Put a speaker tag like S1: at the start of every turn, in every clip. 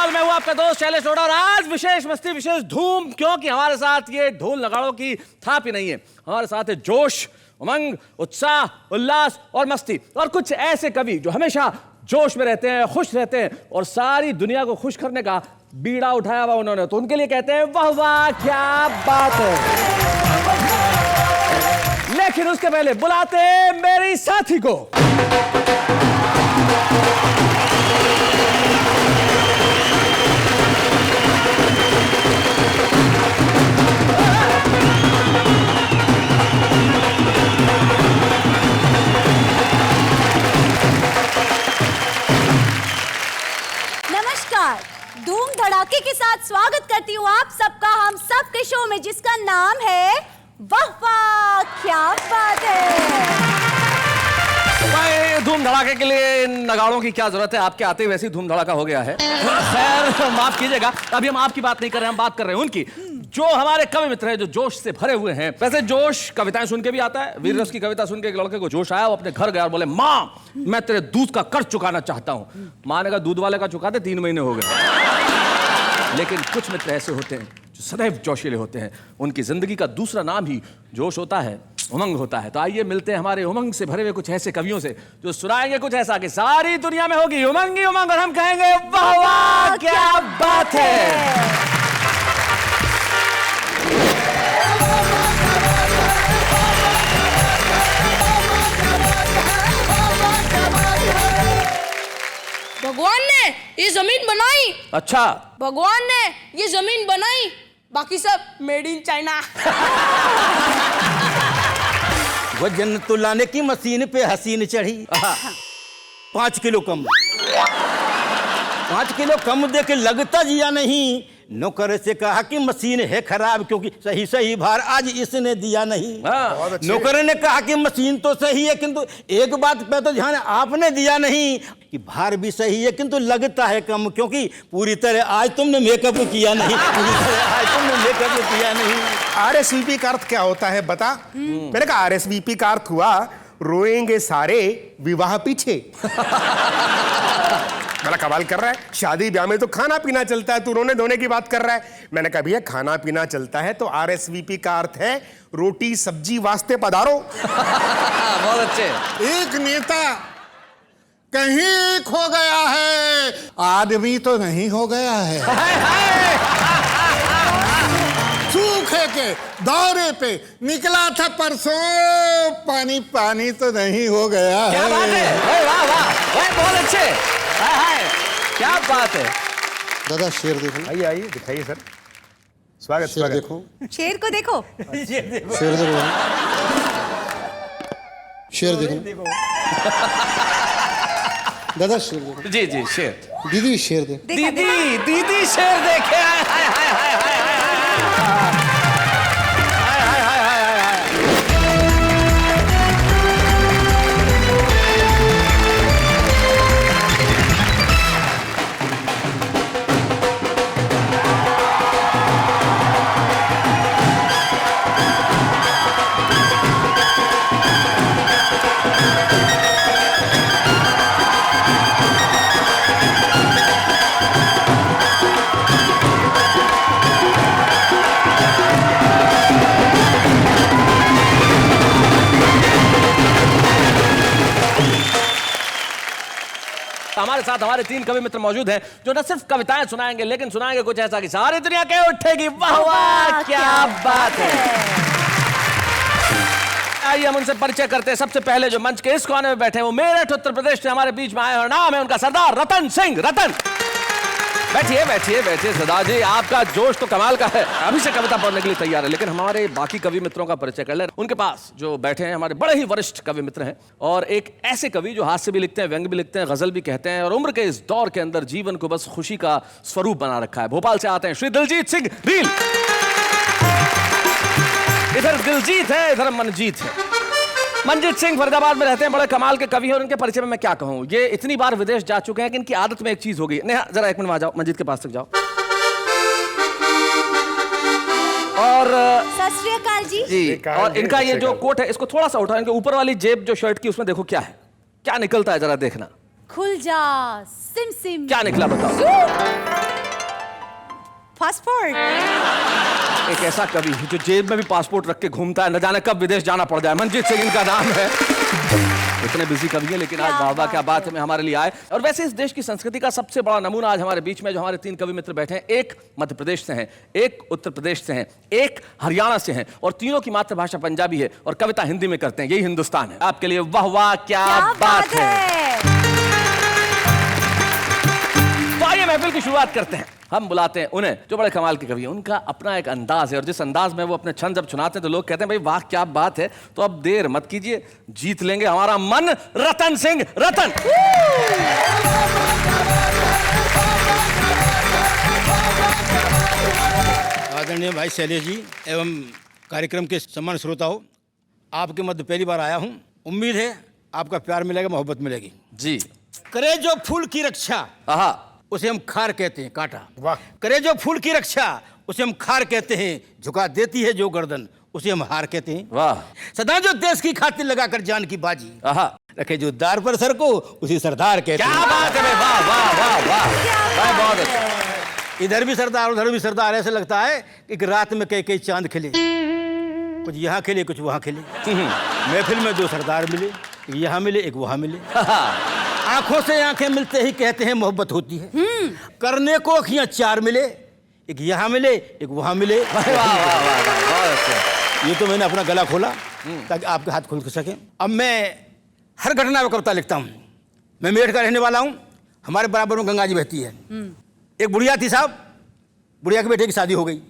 S1: नौजवान, मैं हूँ आपका दोस्त शैलेश रोड़ा और आज विशेष मस्ती, विशेष धूम, क्योंकि हमारे साथ ये ढोल नगाड़ों की थाप ही नहीं है। हमारे साथ है जोश, उमंग, उत्साह, उल्लास और मस्ती, और कुछ ऐसे कवि जो हमेशा जोश में रहते हैं, खुश रहते हैं और सारी दुनिया को खुश करने का बीड़ा उठाया हुआ उन्होंने। तो उनके लिए कहते हैं वाह वाह क्या बात है। लेकिन उसके पहले बुलाते हैं मेरी साथी को।
S2: धूम धड़ाके के साथ स्वागत करती हूँ आप सबका हम सब के शो में, जिसका नाम है वाह वाह क्या बात है।
S1: भाई धूम धड़ाके के लिए नगाड़ों की क्या जरूरत है, आपके आते वैसे ही धूम धड़ाका हो गया है। खैर माफ कीजिएगा, अभी हम आपकी बात नहीं कर रहे हैं, हम बात कर रहे हैं उनकी, जो हमारे कवि मित्र हैं, जो जोश से भरे हुए हैं। वैसे जोश कविताएं सुन के भी आता है। वीर रस की कविता सुन के एक लड़के को जोश आया, वो अपने घर गया और बोले माँ मैं तेरे दूध का कर्ज चुकाना चाहता हूँ। माँ ने कहा दूध वाले का चुका दे, 3 महीने हो गए। लेकिन कुछ मित्र ऐसे होते हैं जो सदैव जोशीले होते हैं, उनकी जिंदगी का दूसरा नाम ही जोश होता है, उमंग होता है। तो आइए मिलते हैं हमारे उमंग से भरे हुए कुछ ऐसे कवियों से जो सुनाएंगे कुछ ऐसा कि सारी दुनिया में होगी उमंग ही उमंग और हम कहेंगे वाह वाह क्या बात है।
S3: भगवान ने ये जमीन बनाई।
S1: अच्छा,
S3: भगवान ने ये जमीन बनाई, बाकी सब मेड इन चाइना।
S4: वजन तुलाने की मशीन पे हसीन चढ़ी, 5 किलो कम, 5 किलो कम दे के लगता जिया नहीं। नौकर से कहा कि मशीन है खराब क्योंकि सही सही भार आज इसने दिया नहीं। नौकर ने कहा कि मशीन तो सही है किंतु एक बात पे तो ध्यान आपने दिया नहीं कि भार भी सही है किंतु लगता है कम क्योंकि पूरी तरह आज तुमने मेकअप किया नहीं, पूरी तरह आज तुमने मेकअप किया नहीं।
S5: RSVP का अर्थ क्या होता है बता? मैंने कहा RSVP का अर्थ हुआ रोएंगे सारे विवाह पीछे। बड़ा कमाल कर रहा है, शादी ब्याह में तो खाना पीना चलता है, तू रोने धोने की बात कर रहा है। मैंने कहा भैया खाना पीना चलता है तो RSVP का अर्थ है रोटी सब्जी वास्ते पधारो।
S1: बहुत अच्छे।
S6: एक नेता कहीं एक हो गया है, आदमी तो नहीं हो गया है। सूखे के दौरे पे निकला था परसों, पानी पानी तो नहीं हो गया है।
S1: क्या बात है, वाह वाह, बहुत अच्छे, क्या बात है।
S6: दादा शेर देखो।
S5: आइए आइए दिखाइए सर, स्वागत
S6: शेर
S5: स्वागत।
S6: देखो,
S2: शेर को देखो,
S6: शेर देखो, शेर देखो दादा, शेर देखो।
S1: जी जी शेर।
S6: दीदी शेर देखो,
S1: दीदी दीदी शेर देखे। हाय हाय हाय हाय हाय हमारे साथ हमारे 3 कवि मित्र मौजूद हैं जो न सिर्फ कविताएं सुनाएंगे लेकिन सुनाएंगे कुछ ऐसा कि सारी दुनिया कह उठेगी वाह वाह क्या बात है। आइए हम उनसे परिचय करते हैं। सबसे पहले जो मंच के इस कोने में बैठे हैं वो मेरठ उत्तर प्रदेश से हमारे बीच में आए और नाम है उनका सरदार रतन सिंह। रतन बैठिए बैठिए बैठिए। सरदार जी आपका जोश तो कमाल का है, अभी से कविता पढ़ने के लिए तैयार है। लेकिन हमारे बाकी कवि मित्रों का परिचय कर ले। उनके पास जो बैठे हैं हमारे बड़े ही वरिष्ठ कवि मित्र हैं और एक ऐसे कवि जो हास्य भी लिखते हैं, व्यंग भी लिखते हैं, गजल भी कहते हैं और उम्र के इस दौर के अंदर जीवन को बस खुशी का स्वरूप बना रखा है। भोपाल से आते हैं श्री दिलजीत सिंह रील। इधर दिलजीत है, इधर मनजीत है। मनजीत सिंह फरीदाबाद में रहते हैं, बड़े कमाल के कवि हैं और इनके परिचय में मैं क्या कहूं। ये इतनी बार विदेश जा चुके हैं कि इनकी आदत में एक चीज हो गई। नेहा जरा 1 मिनट आ जाओ, मनजीत के पास तक जाओ। और
S2: सत श्री अकाल जी।
S1: और इनका ये जो कोट है इसको थोड़ा सा उठाओ, इनके ऊपर वाली जेब जो शर्ट की उसमें देखो क्या है, क्या निकलता है जरा देखना।
S2: खुल जा सिम सिम।
S1: क्या निकला बताओ।
S2: पासपोर्ट।
S1: एक ऐसा कवि जो जेब में भी पासपोर्ट रख के घूमता है, न जाने कब विदेश जाना पड़ जाए। मनजीत सिंह इनका नाम है। इतने बिजी कवि है, लेकिन आज वाह क्या बात है में हमारे लिए आए। और वैसे इस देश की संस्कृति का सबसे बड़ा नमूना आज हमारे बीच में जो हमारे 3 कवि मित्र बैठे हैं। एक मध्य प्रदेश से हैं, एक उत्तर प्रदेश से हैं, एक हरियाणा से हैं, और तीनों की मातृभाषा पंजाबी है और कविता हिंदी में करते हैं। यही हिंदुस्तान है। आपके लिए वाह वाह क्या बात है। आइए महफिल की शुरुआत करते हैं। हम बुलाते हैं उन्हें जो बड़े कमाल के कवि हैं। उनका अपना एक अंदाज है, और जिस अंदाज में वो अपने छंद जब सुनाते हैं तो लोग कहते हैं भाई वाह क्या बात है। तो अब देर मत कीजिए, जीत लेंगे हमारा मन। रतन सिंह रतन।
S4: आदरणीय भाई शैलेश जी एवं कार्यक्रम के सम्मान श्रोताओं, आपके मध्य पहली बार आया हूँ। उम्मीद है आपका प्यार मिलेगा, मोहब्बत मिलेगी
S1: जी।
S4: करे जो फूल की रक्षा उसे हम खार कहते हैं, कांटा।
S5: वाह।
S4: करे जो फूल की रक्षा उसे हम खार कहते हैं, झुका देती है जो गर्दन उसे हम हार कहते हैं।
S1: वाह।
S4: सदा जो देश की खातिर लगाकर जान की बाजी रखे जो दार पर सर को उसे सरदार कहते हैं।
S1: क्या बात है। वाह वाह वाह वाह, बहुत अच्छा।
S4: इधर भी सरदार उधर भी सरदार, ऐसे लगता है कि रात में कई कई चांद खिले, कुछ यहाँ खिले कुछ वहाँ खिले। महफिल में 2 सरदार मिले, एक यहाँ मिले एक वहाँ मिले। आंखों से आंखें मिलते ही कहते हैं मोहब्बत होती है। करने को अखियां 4 मिले, एक यहाँ मिले एक वहाँ मिले।
S1: वाह वाह वाह, बहुत अच्छा।
S4: ये तो मैंने अपना गला खोला ताकि आपके हाथ खुल सके। अब मैं हर घटना में कविता लिखता हूँ। मैं मेरठ का रहने वाला हूँ। हमारे बराबर में गंगा जी बहती है। एक बुढ़िया थी साहब, बुढ़िया के बेटे की शादी हो गई।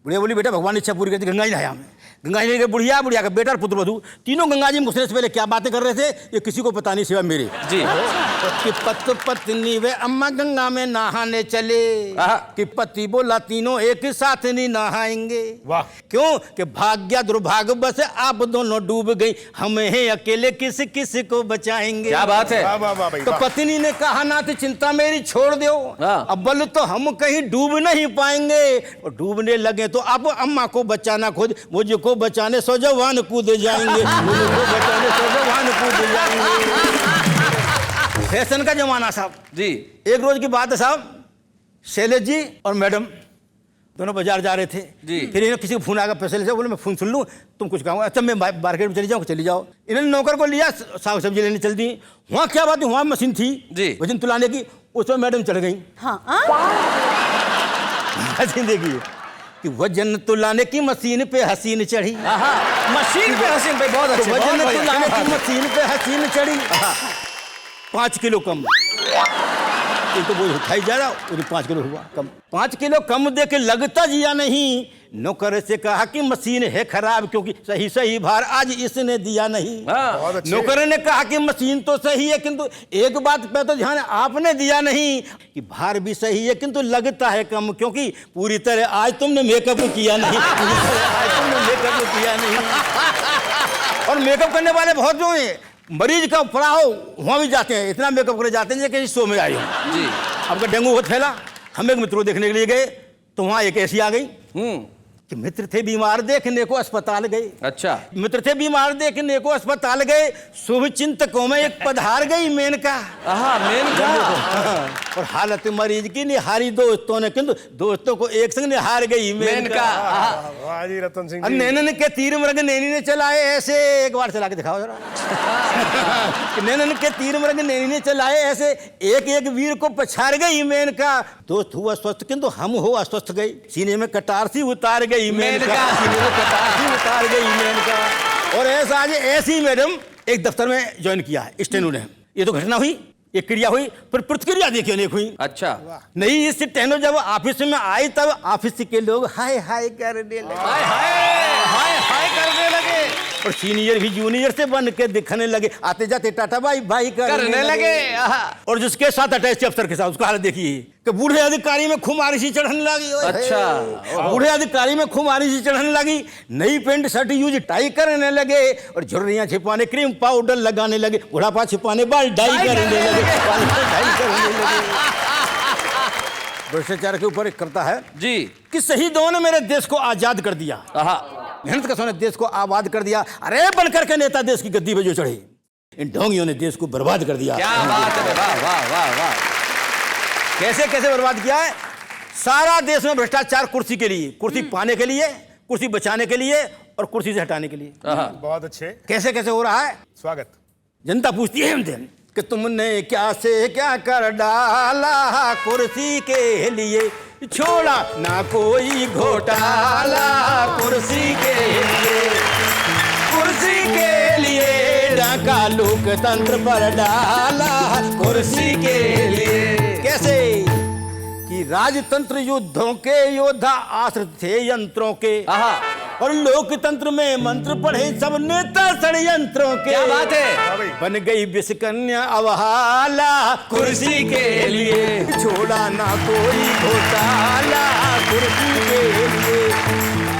S4: बुढ़िया बोली बेटा भगवान ने इच्छा पूरी कर दी, गंगा जी नहाया हमें। गंगा जी ने बुढ़िया, बुढ़िया का बेटा और पुत्र वधू तीनों गंगा जी में घुसने से पहले क्या बातें कर रहे थे ये किसी को पता नहीं सिवा मेरे
S1: जी।
S4: कि पत्नी वे अम्मा गंगा में नहाने चले, कि पति बोला तीनों एक साथ नहीं नहाएंगे।
S5: वाह।
S4: क्यों कि भाग्य दुर्भाग्य बस आप दोनों डूब गई, हम हैं अकेले किस किस को बचाएंगे।
S1: क्या बात है।
S5: वाह वाह वाह भाई,
S4: तो
S5: वाह।
S4: पत्नी ने कहा ना तो चिंता मेरी छोड़ दो, अव्वल तो हम कहीं डूब नहीं पाएंगे, और डूबने लगे तो आप अम्मा को बचाना खुद, मुझको बचाने सो जवान कूद जाएंगे। मुझको बचाने सो जवान कूद जाएंगे। फैशन का जमाना साहब
S1: जी।
S4: एक रोज की बात है साहब, शैलेश जी और मैडम दोनों बाजार जा रहे थे
S1: जी।
S4: फिर इन्हें किसी को फोन आया पैसे ले जाओ। बोले मैं फोन सुन लूँ, तुम कुछ कहो। अच्छा मैं मार्केट में चली जाओ। इन्होंने नौकर को लिया, साग सब्जी लेने चल दी। वहाँ क्या बात है, वहाँ मशीन थी
S1: जी।
S4: वजन तुलाने की, उसमें मैडम चढ़ गई। मशीन देखिए कि वजन तुलाने की मशीन पे हसीन चढ़ी।
S1: मशीन पे हसीन भाई, बहुत अच्छे।
S4: वजन
S1: बहुत बढ़िया।
S4: तुलाने की मशीन पे हसीन चढ़ी। 5 किलो कम। ये तो बोझ उठाई जा रहा, 5 किलो हुआ कम। 5 किलो कम दे के लगता जिया नहीं, नौकर से कहा कि मशीन है खराब क्योंकि सही भार आज इसने दिया नहीं।
S5: बहुत अच्छे।
S4: नौकर ने कहा कि मशीन तो सही है किंतु एक बात पे तो ध्यान आपने दिया नहीं, कि भार भी सही है किंतु लगता है कम क्योंकि पूरी तरह आज तुमने मेकअप किया नहीं। पूरी तरह आज तुमने मेकअप किया नहीं। और मेकअप करने वाले बहुत जो हैं, मरीज का पड़ा हो वहाँ भी जाते हैं, इतना मेकअप करने जाते हैं कि शो में आए हो
S1: जी।
S4: आपका डेंगू बहुत फैला। हम एक मित्र को देखने के लिए गए तो वहाँ एक ऐसी आ गई कि मित्र थे बीमार देखने को अस्पताल गए।
S1: अच्छा।
S4: मित्र थे बीमार देखने को अस्पताल गए, शुभ चिंतकों में एक पधार गई मेनका।
S1: मेनका।
S4: और हालत मरीज की निहारी दोस्तों ने, किंतु दोस्तों को एक संग निहार गई मेनका।
S5: वाह जी रतन सिंह जी।
S4: नैनन के तीर मृग नैनी ने चलाए ऐसे, एक बार चला के दिखाओ जरा। नैनन के तीर मृग नैनी ने चलाए ऐसे, एक एक वीर को पछाड़ गई मेनका। दोस्त हुआ स्वस्थ किंतु हम हो अस्वस्थ गई, सीने में कटार सी उतार गई मेनका। सीने में कटार सी उतार गई मेनका। और ऐसा आज ऐसी मैडम एक दफ्तर में ज्वाइन किया है स्टेनो ने। ये तो घटना हुई, एक क्रिया हुई, पर प्रतिक्रिया देखिए अनेक हुई।
S1: अच्छा।
S4: नहीं इस टेनो जब ऑफिस में आई तब ऑफिस के लोग हाय हाय करने लगे।
S1: हाय हाय करने लगे।
S4: और सीनियर भी जूनियर से बन के दिखने लगे, आते जाते टाटा भाई भाई
S1: करने लगे।
S4: और जिसके साथ अटैच अफसर के साथ उसका हालत देखिए कि बूढ़े अधिकारी में खुमारी सी चढ़ने लगी।
S1: अच्छा।
S4: बूढ़े अधिकारी में खुमारी सी चढ़ने लगी, नई पैंट शर्ट यूज टाई करने लगे, और झुर्रियां छिपाने क्रीम पाउडर लगाने लगे, बुढ़ापा छिपाने बाल डाई करने लगे। भ्रष्टाचार के ऊपर एक करता है
S1: जी
S4: कि शहीदों ने मेरे देश को आजाद कर दिया, मेहनत का सोने देश को आबाद कर दिया। अरे बनकर के नेता देश की गद्दी पे जो चढ़े, इन ढोंगियों ने देश को बर्बाद कर दिया।
S1: क्या बात है। वाह वाह वाह वाह।
S4: कैसे कैसे बर्बाद किया है। सारा देश में भ्रष्टाचार कुर्सी के लिए, कुर्सी पाने के लिए, कुर्सी बचाने के लिए और कुर्सी से हटाने के लिए।
S5: बहुत अच्छे।
S4: कैसे कैसे हो रहा है?
S5: स्वागत।
S4: जनता पूछती है हमसे कि तुमने क्या से क्या कर डाला कुर्सी के लिए, छोड़ा ना कोई घोटाला कुर्सी के लिए, कुर्सी के लिए डाका लोकतंत्र पर डाला कुर्सी के लिए। कैसे कि राजतंत्र युद्धों के योद्धा आश्रित थे यंत्रों के, और लोकतंत्र में मंत्र पढ़े सब नेता षड्यंत्रों के।
S1: क्या बात है?
S4: बन गई विषकन्या अवहाला कुर्सी के लिए, छोड़ा ना कोई घोटाला कुर्सी के लिए।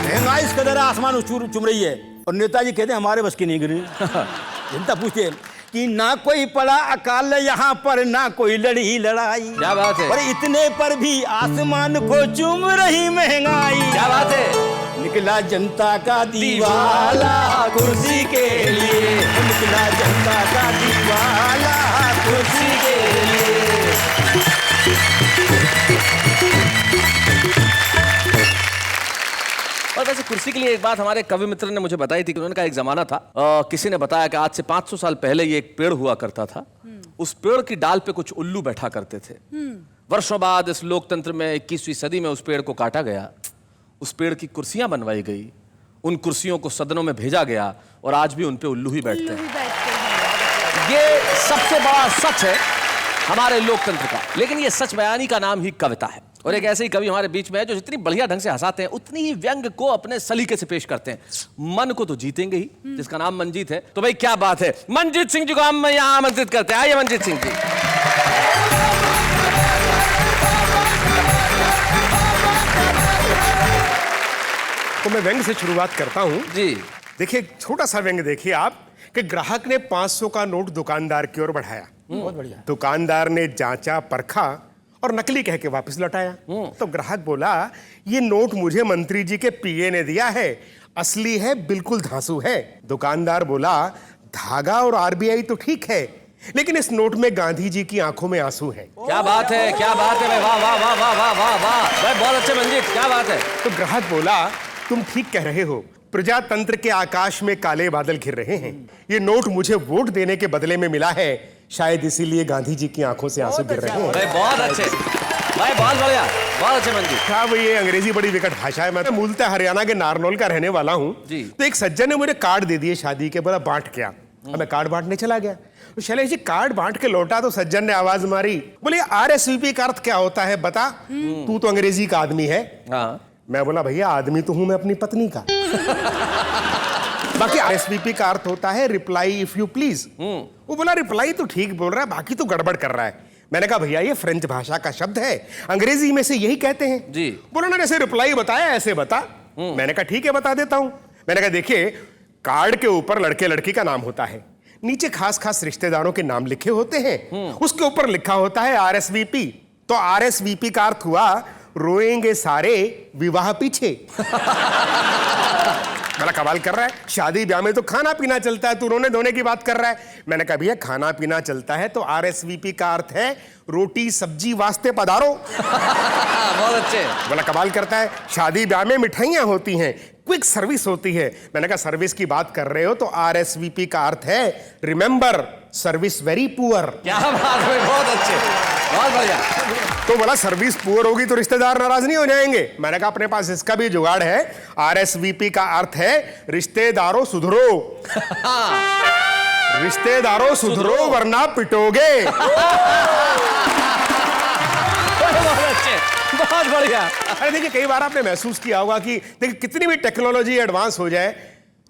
S4: महंगाई इस कदर आसमान चुम रही है और नेताजी कहते हैं हमारे बस की नहीं गिरी। जनता पूछती है कि ना कोई पड़ा अकाल यहाँ पर, ना कोई लड़ी लड़ाई।
S1: क्या बात है?
S4: और इतने पर भी आसमान को चूम रही महंगाई।
S1: क्या बात है?
S4: निकला जनता का दीवाला कुर्सी के लिए, निकला जनता का दीवाला कुर्सी के लिए।
S1: और वैसे कुर्सी के लिए एक बात हमारे कवि मित्र ने मुझे बताई थी कि उन्होंने कहा एक जमाना था, किसी ने बताया कि आज से 500 साल पहले ये एक पेड़ हुआ करता था, उस पेड़ की डाल पे कुछ उल्लू बैठा करते थे। वर्षों बाद इस लोकतंत्र में 21वीं सदी में उस पेड़ को काटा गया, उस पेड़ की कुर्सियां बनवाई गई, उन कुर्सियों को सदनों में भेजा गया और आज भी उन पे उल्लू ही बैठते हैं। ये सबसे बड़ा सच है हमारे लोकतंत्र का। लेकिन ये सच बयानी का नाम ही कविता है, और एक ऐसे ही कवि हमारे बीच में है जो जितनी बढ़िया ढंग से हंसाते हैं उतनी ही व्यंग को अपने सलीके से पेश करते हैं। मन को तो जीतेंगे ही, जिसका नाम मंजीत है। तो भाई क्या बात है, मंजीत सिंह जी को हम यहाँ आमंत्रित करते हैं। आइए मंजीत सिंह जी।
S5: तो मैं व्यंग से शुरुआत करता हूं
S1: जी।
S5: देखिए, एक छोटा सा व्यंग देखिए आप कि ग्राहक ने 500 का नोट दुकानदार की ओर बढ़ाया।
S4: बहुत बढ़िया।
S5: दुकानदार ने जांचा परखा और नकली कह के वापस लौटाया। तो ग्राहक बोला, ये नोट मुझे मंत्री जी के पीए ने दिया है, असली है, बिल्कुल धांसू है। दुकानदार बोला, धागा और आरबीआई तो ठीक है, लेकिन इस नोट में गांधी जी की आंखों में आंसू है।
S1: क्या बात है, क्या बात है भाई, वाह वाह वाह वाह वाह वाह वाह भाई, बहुत अच्छे मंजीत, क्या बात है।
S5: तो ग्राहक बोला, तुम ठीक कह रहे हो, प्रजातंत्र के आकाश में काले बादल घिर रहे हैं। ये नोट मुझे वोट देने के बदले में मिला है, शायद इसीलिए गांधी जी की आंखों से आंसू गिर रहे हैं।
S1: भाई बहुत अच्छे भाई, बहुत बढ़िया, बहुत अच्छे मंजीत।
S5: क्या भाई, ये अंग्रेजी बड़ी विकट भाषा है। मैं तो मूलतः हरियाणा के नारनौल का रहने वाला हूँ। तो एक सज्जन ने मुझे कार्ड दे दिए शादी के, बोला बांट क्या। मैं कार्ड बांटने चला गया, तो शैलेश जी कार्ड बांट के लौटा तो सज्जन ने आवाज मारी, बोले RSVP का अर्थ क्या होता है बता, तू तो अंग्रेजी का आदमी है। मैं बोला भैया आदमी तो हूं मैं अपनी पत्नी का। बाकी RSVP का अर्थ होता है रिप्लाई इफ यू प्लीज। वो बोला रिप्लाई तो ठीक बोल रहा है, बाकी तो गड़बड़ कर रहा है। मैंने कहा भैया ये फ्रेंच भाषा का शब्द है, अंग्रेजी में से यही कहते हैं
S1: जी।
S5: बोला ना जैसे रिप्लाई बताया ऐसे बता। मैंने कहा ठीक है बता देता हूं। मैंने कहा देखिए, कार्ड के ऊपर लड़के लड़की का नाम होता है, नीचे खास खास रिश्तेदारों के नाम लिखे होते हैं, उसके ऊपर लिखा होता है RSVP। तो RSVP का अर्थ हुआ रोएंगे सारे विवाह पीछे। बड़ा कमाल कर रहा है, शादी ब्याह में तो खाना पीना चलता है, तू रोने धोने की बात कर रहा है। मैंने कहा भैया खाना पीना चलता है तो RSVP का अर्थ है रोटी सब्जी वास्ते पधारो।
S1: बहुत अच्छे।
S5: बड़ा कमाल करता है, शादी ब्याह में मिठाइयां होती हैं, क्विक सर्विस होती है। मैंने कहा सर्विस की बात कर रहे हो तो RSVP का अर्थ है रिमेंबर सर्विस वेरी पुअर।
S1: क्या बात है, बहुत अच्छे, बहुत बढ़िया।
S5: तो बोला सर्विस पुअर होगी तो रिश्तेदार नाराज नहीं हो जाएंगे। मैंने कहा अपने पास इसका भी जुगाड़ है, RSVP का अर्थ है रिश्तेदारों सुधरो। रिश्तेदारों सुधरो वरना पिटोगे।
S1: बहुत अच्छे, बहुत बढ़िया।
S5: अरे देखिए, कई बार आपने महसूस किया होगा कि देखिए कितनी भी टेक्नोलॉजी एडवांस हो जाए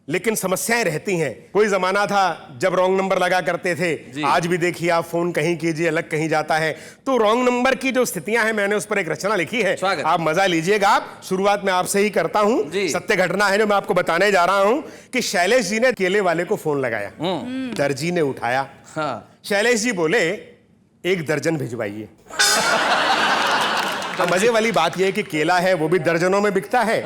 S5: लेकिन समस्याएं रहती हैं। कोई जमाना था जब रॉन्ग नंबर लगा करते थे, आज भी देखिए आप फोन कहीं कीजिए अलग कहीं जाता है। तो रॉन्ग नंबर की जो स्थितियां हैं, मैंने उस पर एक रचना लिखी है, आप मजा लीजिएगा। आप शुरुआत में आपसे ही करता हूं, सत्य घटना है जो मैं आपको बताने जा रहा हूं कि शैलेश जी ने केले वाले को फोन लगाया, दर्जी ने उठाया। शैलेश जी बोले 1 दर्जन भिजवाइए। तो मजे वाली बात यह है कि केला है वो भी दर्जनों में बिकता है,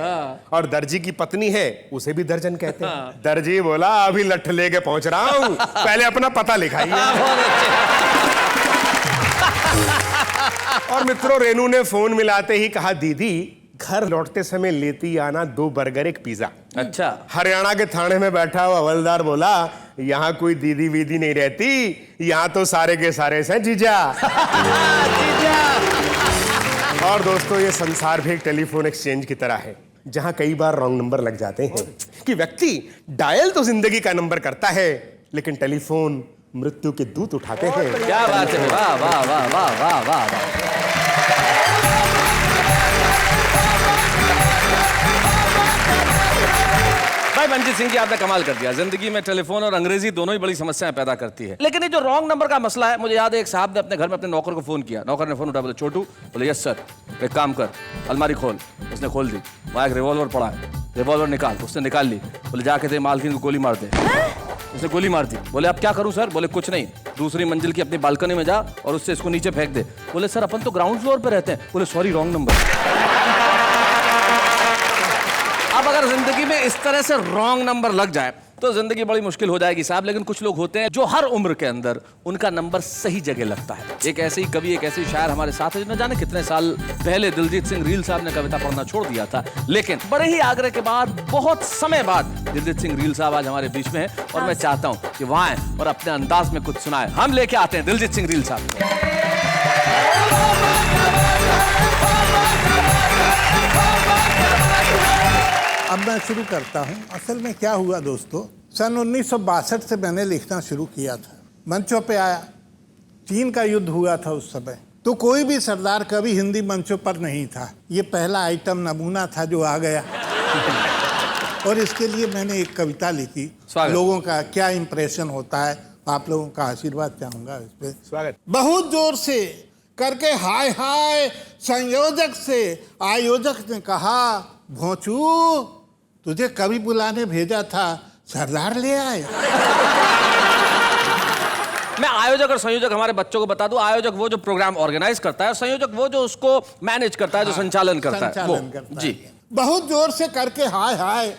S5: और दर्जी की पत्नी है उसे भी दर्जन कहते हैं। दर्जी बोला अभी लठ लेके पहुंच रहा हूं, पहले अपना पता लिखाइए। और मित्रों, रेनू ने फोन मिलाते ही कहा, दीदी घर लौटते समय लेती आना 2 बर्गर 1 पिज्जा।
S1: अच्छा।
S5: हरियाणा के थाने में बैठा हुआ हवलदार बोला, यहाँ कोई दीदी वीदी नहीं रहती, यहाँ तो सारे के सारे हैं जीजा। और दोस्तों, ये संसार भी एक टेलीफोन एक्सचेंज की तरह है, जहां कई बार रॉन्ग नंबर लग जाते हैं कि व्यक्ति डायल तो जिंदगी का नंबर करता है, लेकिन टेलीफोन मृत्यु के दूत उठाते हैं।
S1: क्या बात है, वाह वाह वाह वाह वाह वाह वाह। भाई मंजीत सिंह जी, आपने कमाल कर दिया। जिंदगी में टेलीफोन और अंग्रेजी दोनों ही बड़ी समस्याएं पैदा करती है, लेकिन ये जो रॉन्ग नंबर का मसला है, मुझे याद है एक साहब ने अपने घर में अपने नौकर को फोन किया। नौकर ने फोन उठा, बोले छोटू। बोले यस सर। एक काम कर, अलमारी खोल। उसने खोल दी, वहां एक रिवॉल्वर पड़ा है, रिवॉल्वर निकाल। उसने निकाल ली। बोले जाके दे मालकिन को गोली मार दे। उसने गोली मार दी। बोले अब क्या करूं सर? बोले कुछ नहीं, दूसरी मंजिल की अपनी बालकनी में जा और उससे इसको नीचे फेंक दे। बोले सर अपन तो ग्राउंड फ्लोर पे रहते हैं। बोले सॉरी, रॉन्ग नंबर। अब अगर जिंदगी में इस तरह से रॉन्ग नंबर लग जाए तो जिंदगी बड़ी मुश्किल हो जाएगी साहब। लेकिन कुछ लोग होते हैं जो हर उम्र के अंदर उनका नंबर सही जगह लगता है। एक ऐसे ही कवि, एक ऐसे शायर हमारे साथ है, न जाने कितने साल पहले दिलजीत सिंह रील साहब ने कविता पढ़ना छोड़ दिया था, लेकिन बड़े ही आग्रह के बाद बहुत समय बाद दिलजीत सिंह रील साहब आज हमारे बीच में है और मैं चाहता हूं कि वह आए और अपने अंदाज में कुछ सुनाए। हम लेके आते हैं दिलजीत सिंह रील साहब।
S6: अब मैं शुरू करता हूँ। असल में क्या हुआ दोस्तों, सन 1962 से मैंने लिखना शुरू किया था। मंचों पे आया, चीन का युद्ध हुआ था उस समय, तो कोई भी सरदार कभी हिंदी मंचों पर नहीं था। ये पहला आइटम नमूना था जो आ गया। और इसके लिए मैंने एक कविता लिखी। लोगों का क्या इंप्रेशन होता है, आप लोगों का आशीर्वाद चाहूंगा इस पे।
S5: स्वागत।
S6: बहुत जोर से करके हाय हाय संयोजक से आयोजक ने कहा, भोंचू तुझे कभी बुलाने भेजा था, सरदार ले आए।
S1: मैं आयोजक और संयोजक हमारे बच्चों को बता दूं। आयोजक वो जो प्रोग्राम ऑर्गेनाइज करता है, संयोजक वो जो उसको मैनेज करता है, जो संचालन करता है वो। जी।
S6: बहुत जोर से करके हाय हाय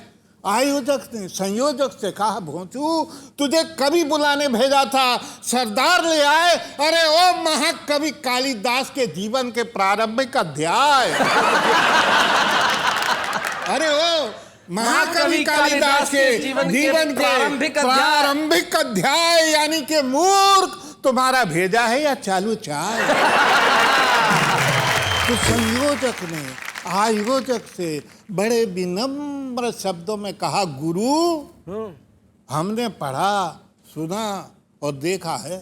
S6: आयोजक ने संयोजक से कहा, भोंचू तुझे कभी बुलाने भेजा था, सरदार ले आए। अरे ओ महाकवि कालिदास के जीवन के प्रारंभिक अध्याय। अरे ओ महाकवि कालिदास के जीवन के प्रारंभिक अध्याय, यानी कि मूर्ख तुम्हारा भेजा है या चालू चाय। तो संयोजक ने आयोजक से बड़े विनम्र शब्दों में कहा, गुरु हमने पढ़ा सुना और देखा है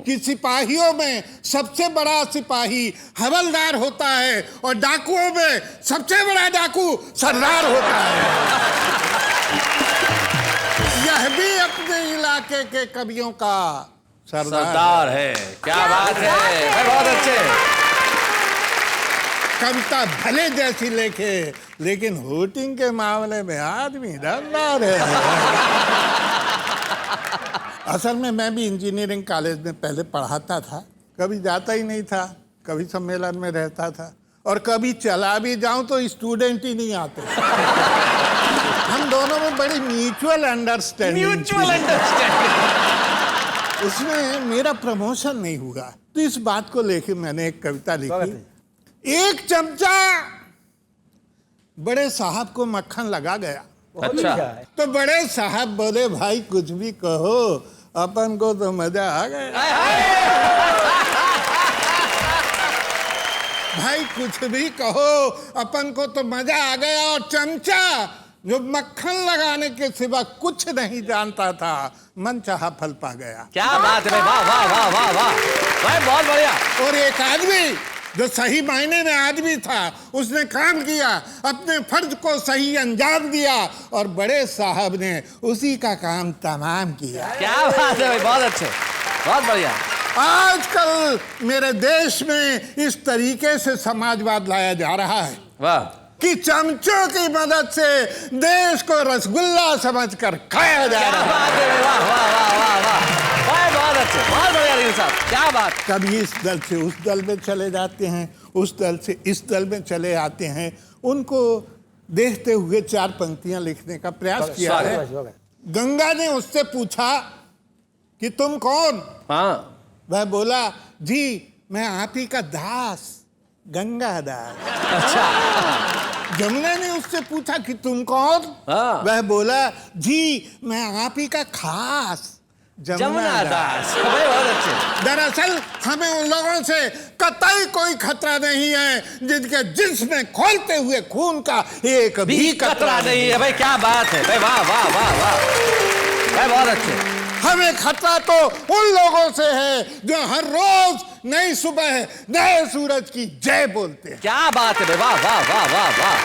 S6: कि सिपाहियों में सबसे बड़ा सिपाही हवलदार होता है और डाकुओं में सबसे बड़ा डाकू सरदार होता है। यह भी अपने इलाके के कवियों का
S1: सरदार है। क्या बात है, बहुत अच्छे।
S6: कविता भले जैसी लिखे, लेकिन होटिंग के मामले में आदमी दमदार है। असल में मैं भी इंजीनियरिंग कॉलेज में पहले पढ़ाता था। कभी जाता ही नहीं था, कभी सम्मेलन में रहता था, और कभी चला भी जाऊं तो स्टूडेंट ही नहीं आते। हम दोनों में बड़ी म्यूचुअल अंडरस्टैंडिंग। उसमें मेरा प्रमोशन नहीं हुआ, तो इस बात को लेकर मैंने एक कविता लिखी। एक चमचा बड़े साहब को मक्खन लगा गया।
S1: अच्छा।
S6: तो बड़े साहब बोले, भाई कुछ भी कहो, अपन को तो मजा आ गया। भाई कुछ भी कहो, अपन को तो मजा आ गया। और चमचा जो मक्खन लगाने के सिवा कुछ नहीं जानता था, मन चाहा फल पा गया।
S1: क्या बात है, वाह वाह वाह वाह वाह भाई, बहुत बढ़िया।
S6: और एक आदमी जो सही मायने में आदमी था, उसने काम किया, अपने फर्ज को सही अंजाम दिया, और बड़े साहब ने उसी का काम तमाम किया।
S1: क्या बात है भाई, बहुत अच्छे, बहुत बढ़िया।
S6: आजकल मेरे देश में इस तरीके से समाजवाद लाया जा रहा है,
S1: वाह,
S6: कि चमचों की मदद से देश को रसगुल्ला समझकर खाया जा रहा है।
S1: वाह वाह वाह वाह वाह, बहुत अच्छे, बहुत बढ़िया रील साहब, क्या बात।
S6: कभी इस दल से उस दल में चले जाते हैं, उस दल से इस दल में चले आते हैं। उनको देखते हुए 4 पंक्तियां लिखने का प्रयास किया है। गंगा ने उससे पूछा कि तुम कौन?
S1: हाँ।
S6: वह बोला, जी मैं आप ही का दास। गंगादास।
S1: अच्छा।
S6: जमुना ने उससे पूछा कि तुम कौन?
S1: हाँ।
S6: वह बोला, जी मैं आप ही का खास
S1: जमुना दास। भाई बहुत अच्छे।
S6: दरअसल हमें उन लोगों से कतई कोई खतरा नहीं है जिनके जिस्म में खोलते हुए खून का एक भी
S1: कतरा नहीं है। भाई क्या बात है भाई, वाह वाह वाह वाह भाई, बहुत अच्छे।
S6: हमें खतरा तो उन लोगों से है जो हर रोज नई सुबह नए सूरज की जय बोलते हैं।
S1: क्या बात है भाई, वाह वाह वाह वाह वाह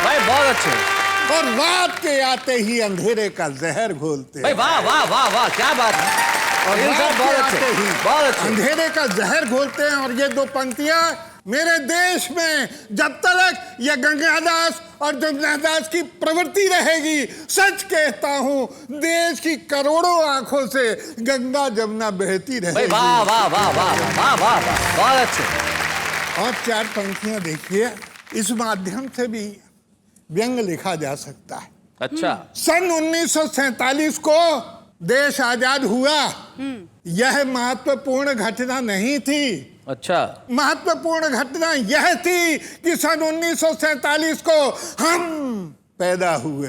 S1: भाई, बहुत अच्छे।
S6: और रात के आते ही अंधेरे का जहर घोलते हैं।
S1: भाई वाह वाह वाह वाह, क्या बात है।
S6: और रात
S1: बहुत
S6: के
S1: अच्छे,
S6: आते ही
S1: बहुत अच्छे।
S6: अंधेरे का जहर घोलते हैं। और ये दो पंक्तियां मेरे देश में जब तक ये गंगादास और जमुनादास की प्रवृत्ति रहेगी, सच कहता हूं, देश की करोड़ों आंखों से गंगा जमुना बहती रहेगी।
S1: वाह वाह वाह वाह वाह वाह वाह, बहुत अच्छे।
S6: और चार पंक्तियां देखिए, इस माध्यम से भी व्यंग लिखा जा सकता है।
S1: अच्छा।
S6: सन 1947 को देश आजाद हुआ। यह महत्वपूर्ण घटना नहीं थी।
S1: अच्छा।
S6: महत्वपूर्ण घटना यह थी कि सन 1947 को हम पैदा हुए।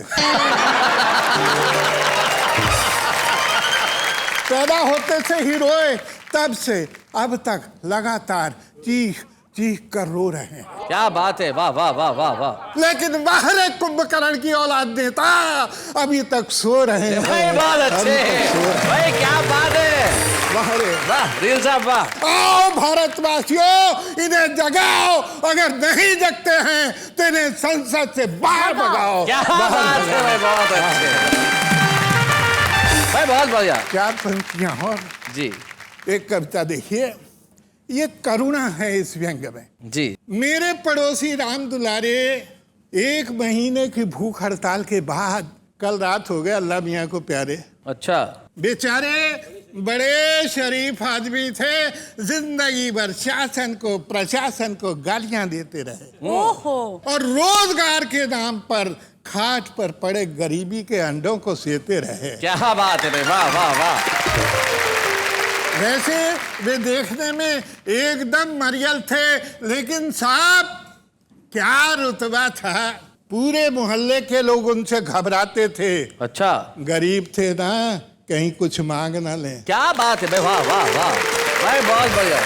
S6: पैदा होते से ही रोए, तब से अब तक लगातार चीख चीख कर रो रहे हैं।
S1: क्या बात है, वाह वाह वाह वाह वाह।
S6: लेकिन बाहर कुंभकर्ण की औलाद नेता अभी तक सो रहे हैं।
S1: भाई बहुत अच्छे भाई, क्या बात है। वाह रील साहब वाह।
S6: आओ भारतवासियों, इन्हें जगाओ, अगर नहीं जगते हैं तो इन्हें संसद से बाहर भगाओ।
S1: क्या बात है भाई, बहुत अच्छे भाई, बहुत बढ़िया।
S6: चार पंक्तियां और
S1: जी।
S6: एक कविता देखिए, ये करुणा है इस व्यंग में
S1: जी।
S6: मेरे पड़ोसी राम दुलारे, 1 महीने की भूख हड़ताल के बाद कल रात हो गया, अल्लाह मियाँ को प्यारे।
S1: अच्छा।
S6: बेचारे बड़े शरीफ आदमी थे, जिंदगी भर शासन को प्रशासन को गालियां देते रहे।
S2: ओहो।
S6: और रोजगार के नाम पर खाट पर पड़े गरीबी के अंडों को सेते रहे।
S1: क्या बात है भाई, वाह वाह वाह।
S6: वैसे वे देखने में एकदम मरियल थे, लेकिन साहब क्या रुतबा था, पूरे मोहल्ले के लोग उनसे घबराते थे।
S1: अच्छा।
S6: गरीब थे ना, कहीं कुछ मांग ना लें।
S1: क्या बात है भाई, वाह वाह वाह भाई, बहुत बढ़िया।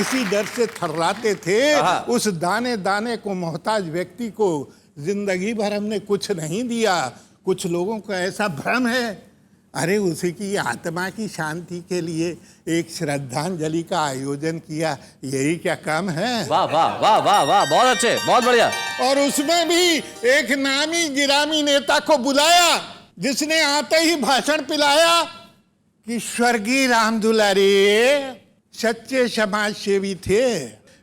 S6: इसी डर से थर्राते थे। उस दाने दाने को मोहताज व्यक्ति को जिंदगी भर हमने कुछ नहीं दिया। कुछ लोगों का ऐसा भ्रम है, अरे उसी की आत्मा की शांति के लिए एक श्रद्धांजलि का आयोजन किया, यही क्या काम है।
S1: वाह वाह वाह वाह वाह, बहुत अच्छे, बहुत बढ़िया।
S6: और उसमें भी एक नामी गिरामी नेता को बुलाया, जिसने आते ही भाषण पिलाया कि स्वर्गीय राम दुलारे सच्चे समाज सेवी थे,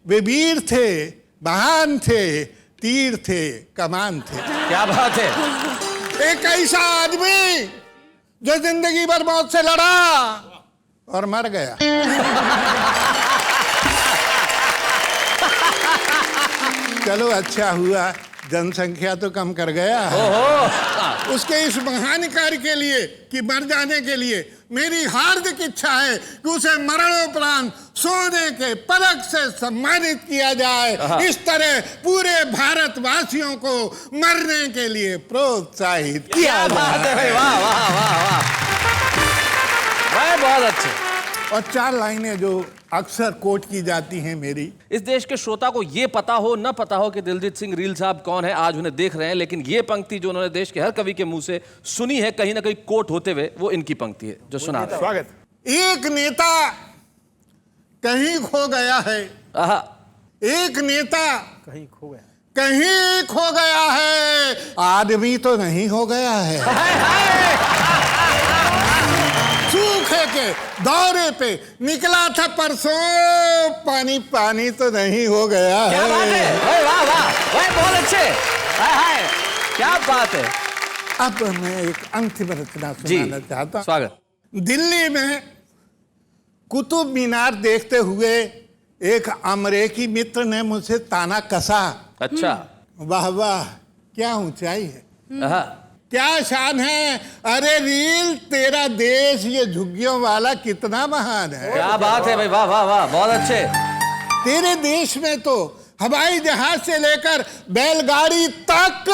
S6: वे वीर थे, महान थे, तीर थे, कमान थे।
S1: क्या बात है।
S6: एक ऐसा आदमी जो जिंदगी भर मौत से लड़ा और मर गया। चलो अच्छा हुआ, जनसंख्या तो कम कर गया। उसके इस महान कार्य के लिए कि मर जाने के लिए मेरी हार्दिक इच्छा है कि उसे मरणोपरांत सोने के पदक से सम्मानित किया जाए। इस तरह पूरे भारतवासियों को मरने के लिए प्रोत्साहित किया जाए।
S1: वाह वाह वाह वाह भाई, बहुत अच्छे।
S6: और 4 लाइनें जो अक्सर कोट की जाती हैं मेरी।
S1: इस देश के श्रोता को ये पता हो न पता हो कि दिलजीत सिंह रील साहब कौन है, आज उन्हें देख रहे हैं, लेकिन ये पंक्ति जो उन्होंने देश के हर कवि के मुंह से सुनी है, कहीं ना कहीं कोट होते हुए, वो इनकी पंक्ति है जो सुना रहे हैं।
S5: स्वागत।
S6: एक नेता कहीं खो गया है। एक नेता कहीं खो गया है, आदमी तो नहीं हो गया है। सूखे के दौरे पे निकला था परसों, पानी पानी तो नहीं हो गया है।
S1: क्या बात है भाई, वाह वाह भाई, बहुत अच्छे। हाय हाय, क्या बात है।
S6: अब मैं एक अंतिम रचना सुनाना चाहता हूं।
S1: स्वागत।
S6: दिल्ली में कुतुब मीनार देखते हुए एक अमरीकी मित्र ने मुझसे ताना कसा।
S1: अच्छा।
S6: वाह वाह, क्या ऊंचाई है, क्या शान है। अरे रील, तेरा देश ये झुग्गियों वाला कितना महान है।
S1: क्या बात है भाई, वाह वाह वाह, बहुत अच्छे।
S6: तेरे देश में तो हवाई जहाज से लेकर बैलगाड़ी तक,